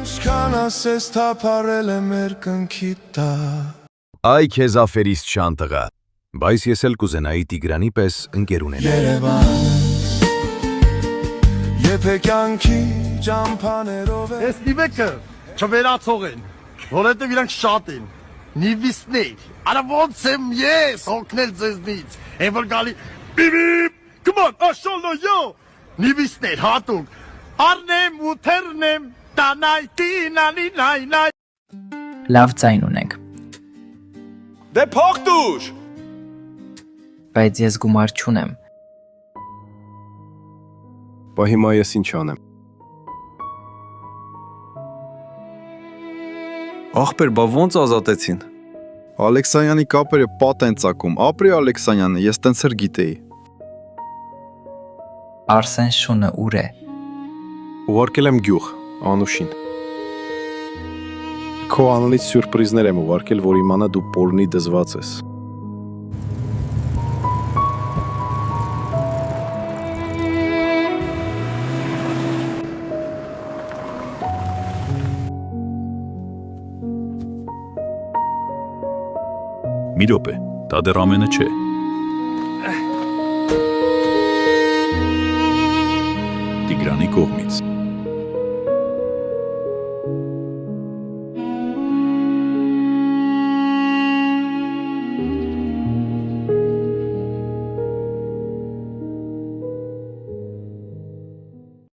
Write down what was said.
Ինչքան ասես թափառել է մեր կնքի տակ Այ քեզ աֆերիստ շան տղա, բայց ես էլ կուզենայի Տիգրանի պես ընկեր ունենալ։ Երևանս Եփե կյանքի ճամփաներով է Ես նիվեկը չվերացող են, որովհետև իրանք շատ են, նիվիստներ, արա ոնց եմ ես հոգնել ձեզնից, են որ գալի, բիբիբ, come on, աշոլնո, yo, նիվիստներ, հատուկ, արնեմ ու թերնեմ, տանայ, տինանի, նայ, Լավ ձայն ունենք, Դե փող տուր։ բայց ես գումար չունեմ, Բա հիմա ես ինչ անեմ։ Ախպեր, բա ոնց ազատեցին։ Ալեքսանյանի կապերը պատ են ծակում, ապրի Ալեքսանյանը, ես տենց էր գիտեի։ Արսեն Շունը ուր է, Ուղարկել եմ գյուղ, Անուշին։ Քո անունից սյուրպրիզներ եմ ուղարկել, որ իմանա դու պորնի դզված ես։ Մի րոպե, դա դեռ ամենը չէ։ Տիգրանի կողմից։